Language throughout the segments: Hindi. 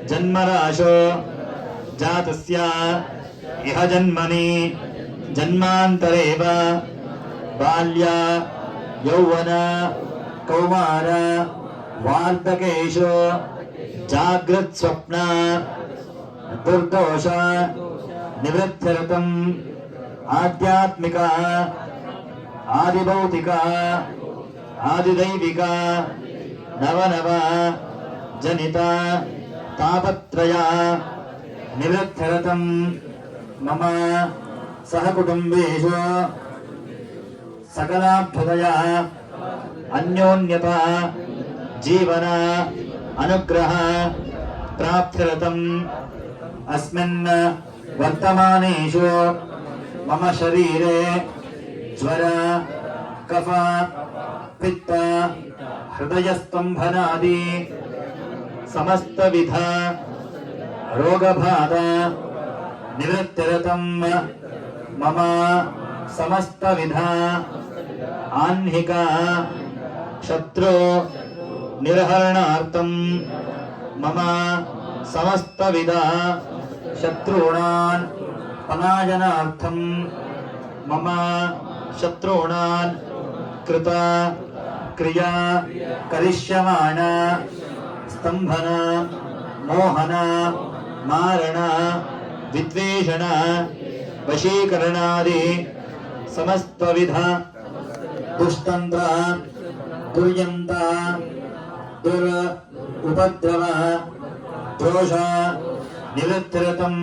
जन्मराशो जातस्य इह जन्मनि जन्मान्तरेव बाल्या यौवन कौमार वार्धकेषु जागृत स्वप्न दुर्दोष निवृत्त्यर्थम् आध्यात्मिक आदिभौतिक आदिदैविक नवनव जनित तापत्रय निवृत्त्यर्थम् मम सहकुटुम्बेषु सकलाभ्युदय अन्योन्यता जीवन अनुग्रह प्राप्त्यर्थम् अस्मिन् वर्तमानेषु मम शरीरे ज्वर कफ पित्त हृदयस्तंभनादि समस्त विध रोगबाधा निवृत्त्यर्थम् मम समस्त विध आह्निक शत्रु निर्हरणार्थम् मम समस्त विध शत्रूणान् पलायनार्थम् मम शत्रूणान् कृत क्रिया करिष्यमाण स्तंभन मोहन मारण विद्वेषण वशीकरणादि समस्त विध दुष्तंत्र दुर्यंत्र दुर उपद्रव दोष निवृत्त्यर्थम्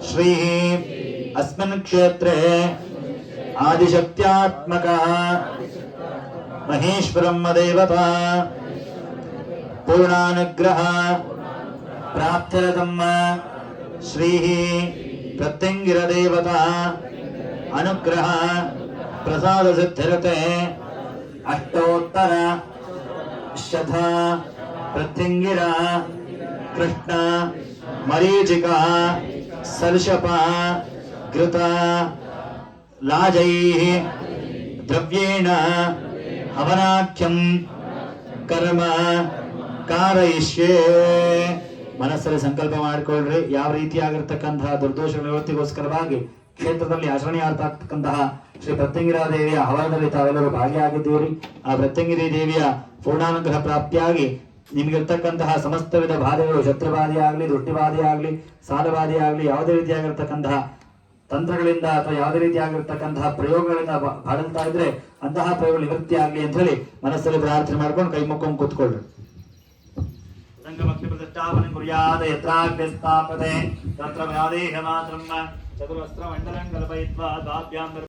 श्री अस्मिन् क्षेत्रे आदिशक्त्यात्मक महेश्वरम् देवता पूर्णानुग्रह प्राप्त्यर्थम् श्री प्रत्यंगिर देवता अनुग्रह प्रसाद सिद्ध्यर्थे अष्टोत्तर शत प्रत्यंगिर कृष्ण मरीचिका सर्षप घृत लाजैः द्रव्येण हवनाख्यं कर्म कारयिष्ये ಮನಸ್ಸಲ್ಲಿ ಸಂಕಲ್ಪ ಮಾಡಿಕೊಳ್ಳ್ರಿ ಯಾವ ರೀತಿಯಾಗಿರತಕ್ಕಂತಹ ದುರ್ದೋಷ ನಿವೃತ್ತಿಗೋಸ್ಕರವಾಗಿ ಕ್ಷೇತ್ರದಲ್ಲಿ ಆಚರಣೆಯಾಗ್ತಾ ಇರತಕ್ಕಂತಹ ಶ್ರೀ ಪ್ರತ್ಯಂಗಿರಾ ದೇವಿಯ ಹವನದಲ್ಲಿ ತಾವೆಲ್ಲರೂ ಭಾಗಿಯಾಗಿದ್ದೀರಿ ಆ ಪ್ರತ್ಯಂಗಿರಿ ದೇವಿಯ ಪೂರ್ಣಾನುಗ್ರಹ ಪ್ರಾಪ್ತಿಯಾಗಿ ನಿಮಗಿರ್ತಕ್ಕಂತಹ ಸಮಸ್ತ ವಿಧ ಬಾಧೆಗಳು ಶತ್ರುಬಾಧೆ ಆಗಲಿ ದೃಷ್ಟಿಬಾಧೆ ಆಗಲಿ ಸಾಲಬಾಧೆ ಆಗಲಿ ಯಾವುದೇ ರೀತಿಯಾಗಿರ್ತಕ್ಕಂತಹ ತಂತ್ರಗಳಿಂದ ಅಥವಾ ಯಾವುದೇ ರೀತಿಯಾಗಿರ್ತಕ್ಕಂತಹ ಪ್ರಯೋಗಗಳಿಂದ ಬಾಳಲ್ತಾ ಇದ್ರೆ ಅಂತಹ ಪ್ರಯೋಗಗಳು ನಿವೃತ್ತಿ ಆಗಲಿ ಅಂತ ಹೇಳಿ ಮನಸ್ಸಲ್ಲಿ ಪ್ರಾರ್ಥನೆ ಮಾಡ್ಕೊಂಡು ಕೈ ಮುಕ್ಕೊಂಡು ಕೂತ್ಕೊಳ್ಳ್ರಿ प्रतिष्ठापनं कुर्यात् यत्राग्निस्तापते तत्र व्यादेह मात्रं चतुरस्त्रमण्डलं कल्पयित्वा द्वाभ्यां